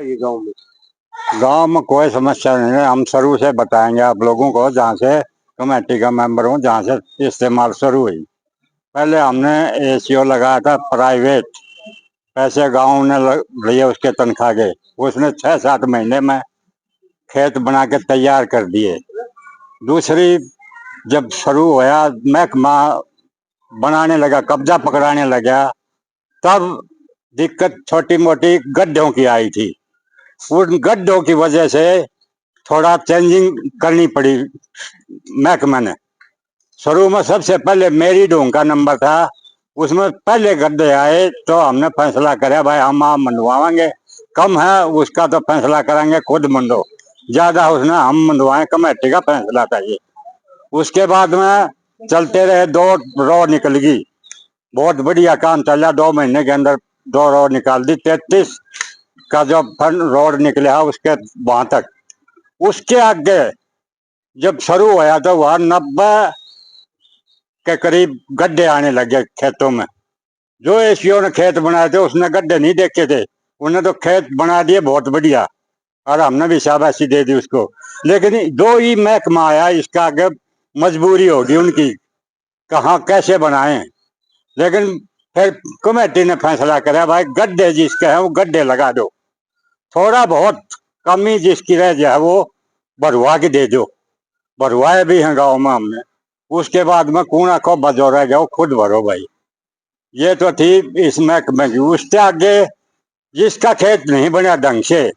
ये गांव में? गांव में कोई समस्या नहीं है। हम शुरू से बताएंगे आप लोगों को, जहाँ से कमेटी का मेंबर हूँ, जहाँ से इस्तेमाल शुरू हुई। पहले हमने एसीओ लगाया था प्राइवेट, पैसे गांव ने लिए उसके तनख्वाह के। उसने 6-7 महीने में खेत बना के तैयार कर दिए। दूसरी, जब शुरू हुआ महकमा बनाने लगा, कब्जा पकड़ाने लगा, तब दिक्कत छोटी मोटी गड्ढों की आई थी। उन गड्ढों की वजह से थोड़ा चेंजिंग करनी पड़ी महकमा ने। शुरू में सबसे पहले मेरी ढोंग का नंबर था, उसमें पहले गड्ढे आए तो हमने फैसला कराया भाई हम आप मंडवाएंगे, कम है उसका तो फैसला करेंगे खुद मंडो, ज्यादा उसने हम मंडवाएं, कमेटी का फैसला था ये। उसके बाद में चलते रहे, 2 रो निकल गई, बहुत बढ़िया काम चला। 2 महीने के अंदर 2 रो निकाल दी। 33 का जो फंड रोड निकला उसके वहां तक। उसके आगे जब शुरू हुआ तो वहां 90 के करीब गड्ढे आने लगे खेतों में। जो एसीओ ने खेत बनाए थे उसने गड्ढे नहीं देखे थे, उन्हें तो खेत बना दिए बहुत बढ़िया, और हमने भी शाबाशी दे दी उसको। लेकिन जो ही महकमा आया, इसका आगे मजबूरी होगी उनकी, कहाँ कैसे बनाए। लेकिन फिर कमेटी ने फैसला कराया भाई गड्ढे जिसके हैं वो गड्ढे लगा दो, थोड़ा बहुत कमी जिसकी रह जाए वो भरवा के दे दो। भरवाए भी हैं गांव में हमने। उसके बाद में कूड़ा को बजो रह गया, खुद भरो भाई। ये तो थी इस महकमे की। उसके आगे जिसका खेत नहीं बना ढंग से,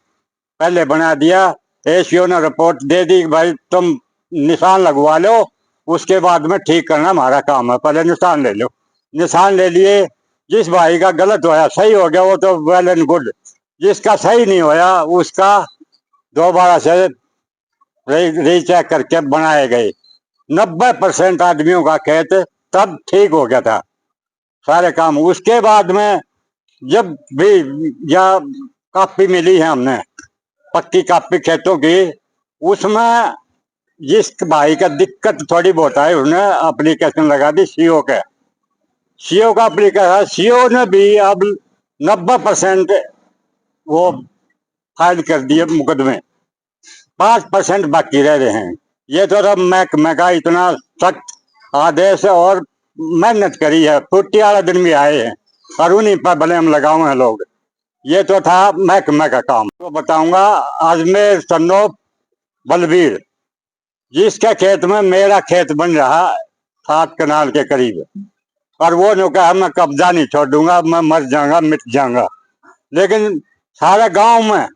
पहले बना दिया, एसीओ ने रिपोर्ट दे दी भाई तुम निशान लगवा लो, उसके बाद में ठीक करना हमारा काम है, पहले निशान ले लो। निशान ले लिए, जिस भाई का गलत होया सही हो गया वो तो वेल एंड गुड, जिसका सही नहीं होया उसका दोबारा से रीचेक करके बनाए गए। 90% आदमियों का खेत तब ठीक हो गया था सारे काम। उसके बाद में जब भी या कापी मिली है हमने, पक्की कापी खेतों की, उसमें जिस भाई का दिक्कत थोड़ी बहुत आई उसने एप्लीकेशन लगा दी सीओ के। सीओ का एप्लीकेशन, सीओ ने भी अब 90% वो फाइल कर दिए मुकदमे, 5% बाकी रह रहे हैं। ये तो अब महकमे का इतना सख्त आदेश और मेहनत करी है, छुट्टी वाला दिन भी आए हैं और उन्हीं पर भले हम लगाए हैं लोग। ये तो था महकमे का काम। तो बताऊंगा अजमेर सन्नो बलबीर, जिसके खेत में मेरा खेत बन रहा 7 कनाल के करीब, और वो जो कहा मैं कब्जा नहीं छोड़ूंगा, मैं मर जाऊंगा मिट जाऊंगा। लेकिन सारे गांव में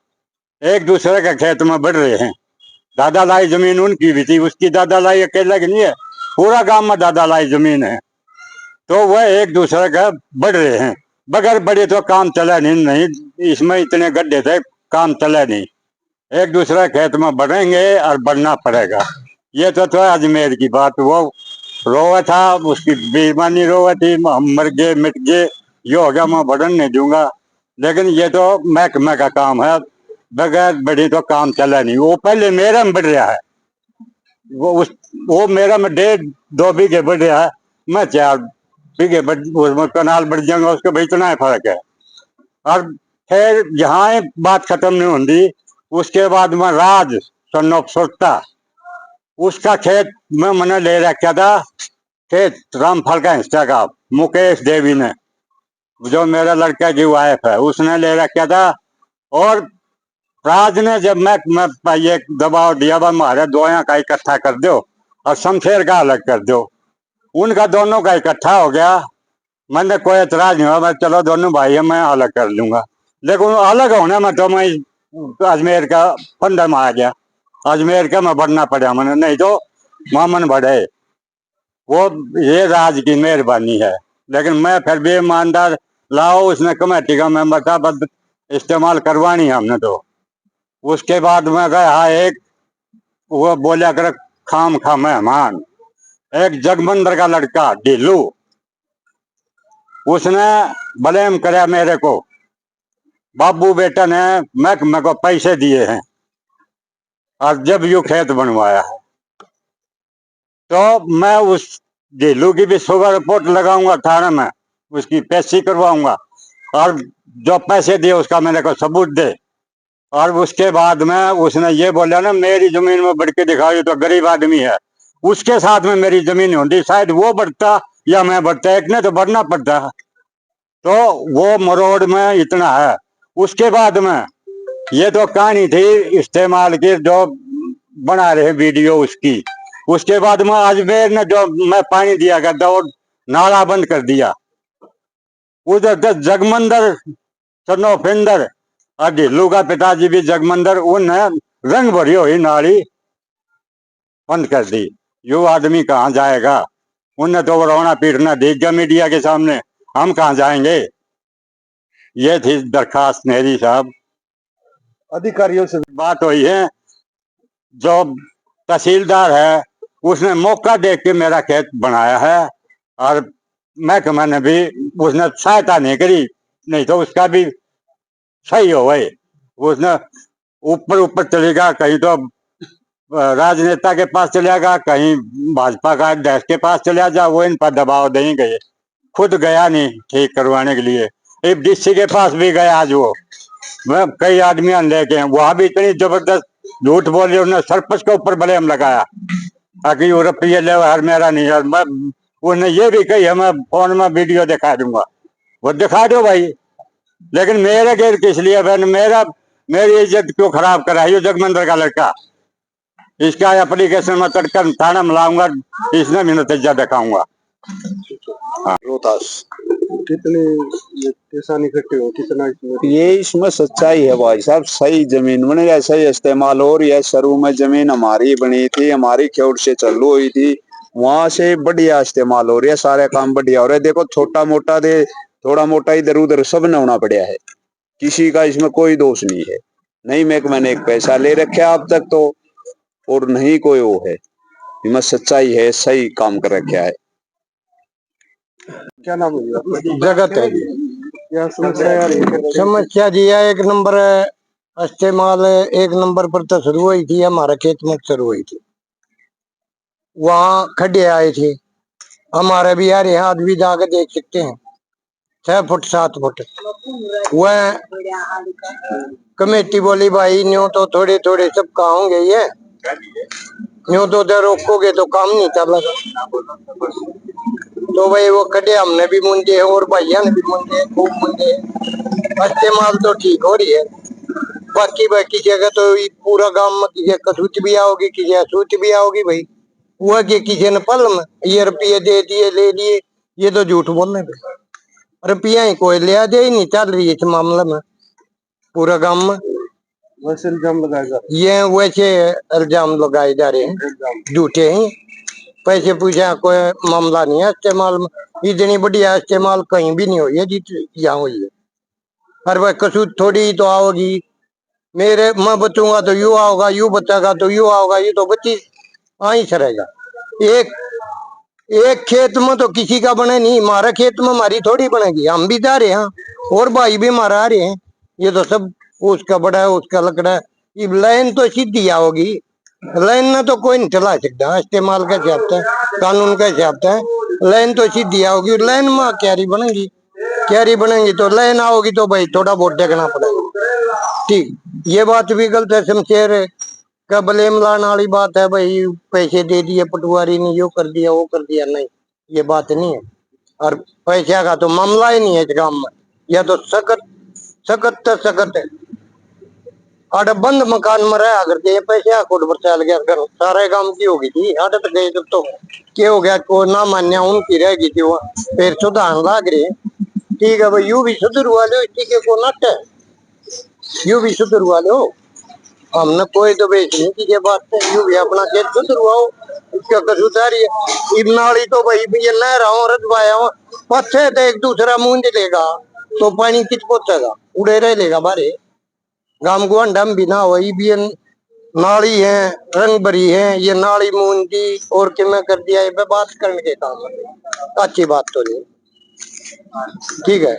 एक दूसरे के खेत में बढ़ रहे हैं। दादा लाई जमीन उनकी भी थी, उसकी दादा लाई अकेला की नहीं है, पूरा गांव में दादा लाई जमीन है, तो वह एक दूसरे का बढ़ रहे हैं। बगैर बड़े तो काम चला नहीं, इसमें इतने गड्ढे थे काम चला नहीं। एक दूसरे खेत में बढ़ेंगे और बढ़ना पड़ेगा। ये तो अजमेर की बात, वो रोवा था, उसकी बेईमानी रोवा थी, हम मर गए मिट गए, ये हो गया, मैं बढ़न नहीं दूंगा। लेकिन ये तो महकमे का काम है, बगैर बढ़ी तो काम चला नहीं। वो पहले मेरा में बढ़ रहा है, वो मेरा में 1.5-2 बीघे बढ़ रहा है, मैं 4 बीघे उसमें कनाल बढ़ जाऊंगा, उसके भाई इतना फर्क है। और फिर यहाँ बात खत्म नहीं होती, उसके बाद में राज सन्नोप सोचता, उसका खेत में मैंने ले रखा था, खेत रामफल का हिस्सा का, मुकेश देवी ने, जो मेरा लड़का की वाइफ है, उसने ले रखा था। और राज ने जब मैं ये दबाव दिया हमारे दोया का इकट्ठा कर दो और शमशेर का अलग कर दो, उनका दोनों का इकट्ठा हो गया। मैंने कोई एतराज नहीं हुआ, मैं चलो दोनों भाई है मैं अलग कर लूंगा। लेकिन अलग होने में तो मैं अजमेर का फंडर में आ गया, अजमेर का मैं बढ़ना पड़ा मैंने, नहीं तो मामन बढ़े। वो ये राज की मेहरबानी है। लेकिन मैं फिर भी ईमानदार, लाओ उसने कमेटी का मेंबर था, बस इस्तेमाल करवानी है हमने तो। उसके बाद में गया एक, वो बोला कर खाम खा मेहमान, एक जगमंदर का लड़का ढीलू, उसने ब्लेम कराया मेरे को, बाबू बेटा ने महकमे को पैसे दिए हैं और जब यू खेत बनवाया है, तो मैं उस ढीलू की भी सुबह रिपोर्ट लगाऊंगा थाने में, उसकी पेशी करवाऊंगा, और जो पैसे दिए उसका मेरे को सबूत दे। और उसके बाद में उसने ये बोला ना मेरी जमीन में बढ़ के दिखाओ, तो गरीब आदमी है, उसके साथ में मेरी जमीन होती, शायद वो बढ़ता या मैं बढ़ता, एक ने तो बढ़ना पड़ता। तो वो मरोड़ में इतना है। उसके बाद में ये तो कहानी थी इस्तेमाल की, जो बना रहे वीडियो उसकी। उसके बाद में अजमेर ने जो मैं पानी दिया करता वो नाला बंद कर दिया। उधर जगमंदर चनोफिंदर और ढिल्लू का पिताजी भी जगमंदर, उनने रंग भरी हुई नाली बंद कर दी। यो आदमी कहाँ जाएगा? उनने तो रोना पीटना देख गया मीडिया के सामने, हम कहाँ जाएंगे? ये थी दरखास्त मेरी साहब। अधिकारियों से बात हुई है, जो तहसीलदार है उसने मौका देख के मेरा खेत बनाया है, और महकमा ने भी उसने सहायता नहीं करी, नहीं तो उसका भी सही हो गए। उसने ऊपर ऊपर चलेगा, कहीं तो राजनेता के पास चलेगा, कहीं भाजपा का अध्यक्ष के पास चला जा, वो इन पर दबाव नहीं गए, खुद गया नहीं ठीक करवाने के लिए। एक डीसी के पास भी गया आज वो, मैं कई आदमी लेके, वहां भी इतनी जबरदस्त झूठ बोले, उन्होंने सरपंच के ऊपर ब्लेम लगाया ताकि यूरोपीय ले हर मेरा नहीं है। मैं उसने ये भी कही है मैं फोन में वीडियो दिखा दूंगा, वो दिखा दो भाई, लेकिन मेरे घेर किस लिए बहन? मेरी इज्जत क्यों खराब करा है? ये जगमंदर का लड़का, इसका एप्लीकेशन में तड़कर थाना में लाऊंगा, इसने भी नतीजा दिखाऊंगा। रोहतास कितने किसान इकट्ठे हो, कितना इसमें? ये इसमें सच्चाई है भाई साहब, सही जमीन मैंने ऐसा ही इस्तेमाल हो रही है। शुरू में जमीन हमारी बनी थी, हमारी खेत से चालू हुई थी, वहां से बढ़िया इस्तेमाल हो रही है, सारे काम बढ़िया हो रहे हैं। देखो छोटा मोटा दे, थोड़ा मोटा इधर उधर सब ने होना पड़ा है, किसी का इसमें कोई दोष नहीं है। नहीं मैंने एक पैसा ले रखा अब तक तो, और नहीं कोई वो है, इसमें सच्चाई है, सही काम कर रखा है। क्या नाम है आपका? जगत है जी। क्या समस्या आ रही है? समस्या जी है, एक नंबर इस्तेमाल एक नंबर पर तो शुरू हुई थी, हमारा खेत में शुरू हुई थी, वहाँ खड्डे आए थे हमारे भी यार, यहाँ भी जाकर देख सकते हैं 6 फुट 7 फुट। वह कमेटी बोली भाई न्यू तो थोड़े थोड़े सब कहा होंगे, ये न्यू तो दे रोकोगे तो काम नहीं चलेगा। तो भाई वो खड्डे हमने भी मुंजे और भैया ने भी मुंजे, खूब मुंजे, इस्तेमाल तो ठीक हो रही है। बाकी बाकी जगह तो पूरा गांव में किसी कसूच भी आओगी, किसी असूच भी आओगी भाई, वो के किसी ने पल में ये रुपये दे दिए ले लिए, ये तो झूठ बोलने पे रुपया ही कोई लिया दे ही नहीं चल रही है इस मामले में पूरा गांव में। वैसे इल्जाम लगाया जा ये वैसे इल्जाम लगाए जा रहे हैं, झूठे ही पैसे पूछा, कोई मामला नहीं है इस्तेमाल में। इतनी बढ़िया इस्तेमाल कहीं भी नहीं हुई है जित यहाँ हुई है। हर वह कसूर थोड़ी तो आओगी, मेरे मैं बचूंगा तो यू आओगा, यू बचेगा तो यू आओगा, ये तो बच्ची आ ही सरेगा। एक एक खेत में तो किसी का बने नहीं, हमारे खेत में हमारी थोड़ी बनेगी, हम भी जा रहे हैं और भाई भी हमारा आ रहे हैं, ये तो सब उसका बड़ा है उसका लकड़ा है। ये लाइन तो सीधी आओगी, लाइन में तो कोई नहीं चला सकता, इस्तेमाल कैसे आता है, कानून कैसे आता है, लाइन तो सीधी आओगी, लाइन में क्यारी बनेगी, क्यारी बनेगी तो लाइन आओगी तो भाई थोड़ा बहुत देखना पड़ेगा। ठीक, ये बात भी गलत है, शमशेर का ब्लेम लाने वाली बात है भाई, पैसे दे दिए पटवारी ने, यो कर दिया वो कर दिया, नहीं ये बात नहीं है। और पैसे का तो मामला ही नहीं है इस गांव में, या तो सख्त सख्त है। आठ बंद मकान में रहा करते पैसे कोट पर चल गया घर, सारे काम की होगी थी आठ तक गए तब तो क्या हो गया, को ना मान्या उनकी रह गई थी, वहाँ फिर सुधार लाग रहे। ठीक है भाई, यू भी सुधर हुआ लो, ठीक है को नट है, यू भी सुधर हुआ लो, हमने कोई तो बेच नहीं की बात है, यू भी अपना खेत सुधरवाओ, इसका कसूर है। नाली तो भाई ये नह रहा हूँ रजवाया हूँ, पत्थर तो एक दूसरा मूंज लेगा तो पानी किस पहुंचेगा, उड़े रह लेगा बारे गांव को अंडम भी ना हो। भी नाली है रंग भरी है, ये नाली मूंजी और कि मैं कर दिया, ये बात करने के काम है, अच्छी बात तो नहीं, ठीक है।